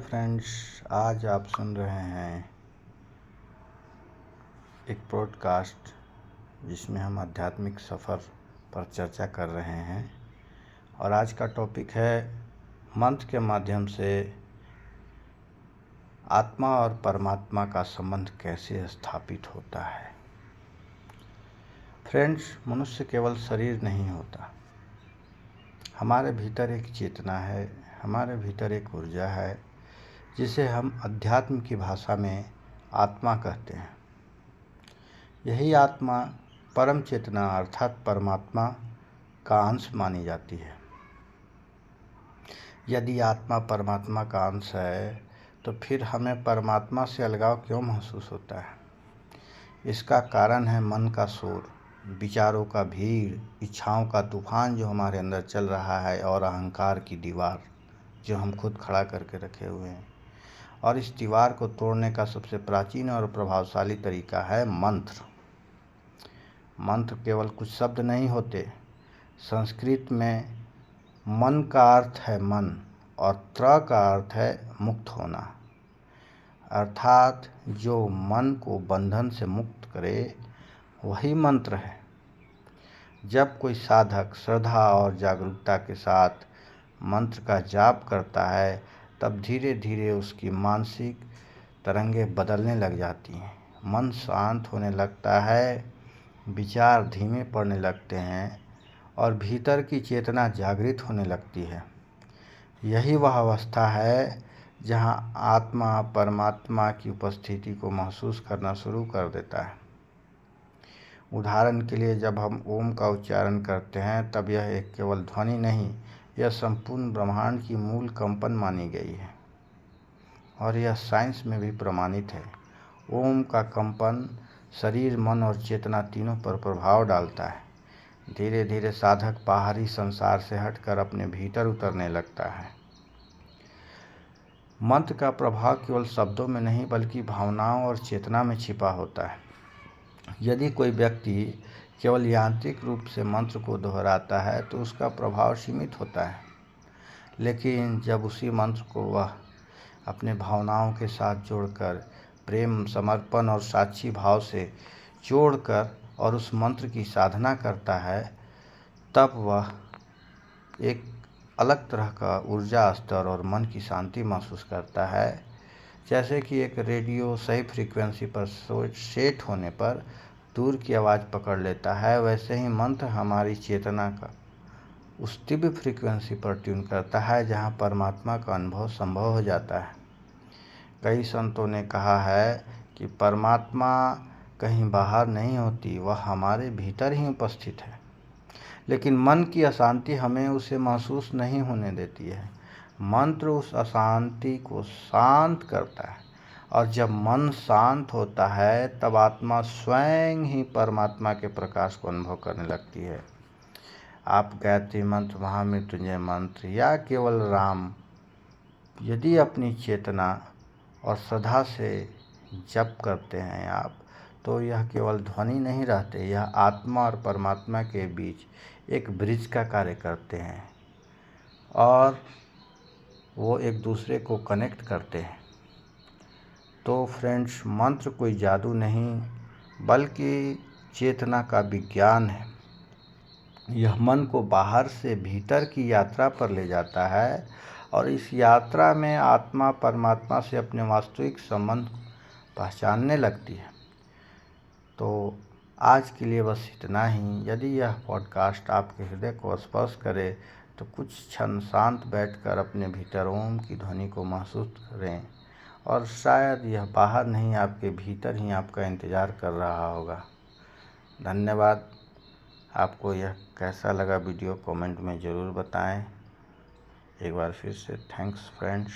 Friends, आज आप सुन रहे हैं एक पॉडकास्ट जिसमें हम आध्यात्मिक सफ़र पर चर्चा कर रहे हैं। और आज का टॉपिक है मंत्र के माध्यम से आत्मा और परमात्मा का संबंध कैसे स्थापित होता है। फ्रेंड्स, मनुष्य केवल शरीर नहीं होता, हमारे भीतर एक चेतना है, हमारे भीतर एक ऊर्जा है जिसे हम अध्यात्म की भाषा में आत्मा कहते हैं। यही आत्मा परम चेतना अर्थात परमात्मा का अंश मानी जाती है। यदि आत्मा परमात्मा का अंश है तो फिर हमें परमात्मा से अलगाव क्यों महसूस होता है? इसका कारण है मन का शोर, विचारों का भीड़, इच्छाओं का तूफान जो हमारे अंदर चल रहा है और अहंकार की दीवार जो हम खुद खड़ा करके रखे हुए हैं। और इस दीवार को तोड़ने का सबसे प्राचीन और प्रभावशाली तरीका है मंत्र। मंत्र केवल कुछ शब्द नहीं होते। संस्कृत में मन का अर्थ है मन और त्र का अर्थ है मुक्त होना, अर्थात जो मन को बंधन से मुक्त करे वही मंत्र है। जब कोई साधक श्रद्धा और जागरूकता के साथ मंत्र का जाप करता है तब धीरे धीरे उसकी मानसिक तरंगें बदलने लग जाती हैं। मन शांत होने लगता है, विचार धीमे पड़ने लगते हैं और भीतर की चेतना जागृत होने लगती है। यही वह अवस्था है जहां आत्मा परमात्मा की उपस्थिति को महसूस करना शुरू कर देता है। उदाहरण के लिए, जब हम ओम का उच्चारण करते हैं तब यह एक केवल ध्वनि नहीं, यह संपूर्ण ब्रह्मांड की मूल कंपन मानी गई है और यह साइंस में भी प्रमाणित है। ओम का कंपन शरीर, मन और चेतना तीनों पर प्रभाव डालता है। धीरे धीरे साधक बाहरी संसार से हटकर अपने भीतर उतरने लगता है। मंत्र का प्रभाव केवल शब्दों में नहीं बल्कि भावनाओं और चेतना में छिपा होता है। यदि कोई व्यक्ति केवल यांत्रिक रूप से मंत्र को दोहराता है तो उसका प्रभाव सीमित होता है, लेकिन जब उसी मंत्र को वह अपने भावनाओं के साथ जोड़कर, प्रेम, समर्पण और साक्षी भाव से जोड़कर और उस मंत्र की साधना करता है, तब वह एक अलग तरह का ऊर्जा स्तर और मन की शांति महसूस करता है। जैसे कि एक रेडियो सही फ्रीक्वेंसी पर सेट होने पर दूर की आवाज़ पकड़ लेता है, वैसे ही मंत्र हमारी चेतना का उस दिव्य फ्रीक्वेंसी पर ट्यून करता है जहां परमात्मा का अनुभव संभव हो जाता है। कई संतों ने कहा है कि परमात्मा कहीं बाहर नहीं होती, वह हमारे भीतर ही उपस्थित है, लेकिन मन की अशांति हमें उसे महसूस नहीं होने देती है। मंत्र उस अशांति को शांत करता है और जब मन शांत होता है तब आत्मा स्वयं ही परमात्मा के प्रकाश को अनुभव करने लगती है। आप गायत्री मंत्र, महामृत्युंजय मंत्र या केवल राम यदि अपनी चेतना और श्रद्धा से जप करते हैं आप, तो यह केवल ध्वनि नहीं रहते, यह आत्मा और परमात्मा के बीच एक ब्रिज का कार्य करते हैं और वो एक दूसरे को कनेक्ट करते हैं। तो फ्रेंड्स, मंत्र कोई जादू नहीं बल्कि चेतना का विज्ञान है। यह मन को बाहर से भीतर की यात्रा पर ले जाता है और इस यात्रा में आत्मा परमात्मा से अपने वास्तविक संबंध पहचानने लगती है। तो आज के लिए बस इतना ही। यदि यह पॉडकास्ट आपके हृदय को स्पर्श करे तो कुछ क्षण शांत बैठकर अपने भीतर ओम की ध्वनि को महसूस करें और शायद यह बाहर नहीं, आपके भीतर ही आपका इंतज़ार कर रहा होगा। धन्यवाद। आपको यह कैसा लगा वीडियो कमेंट में ज़रूर बताएं। एक बार फिर से थैंक्स फ्रेंड्स।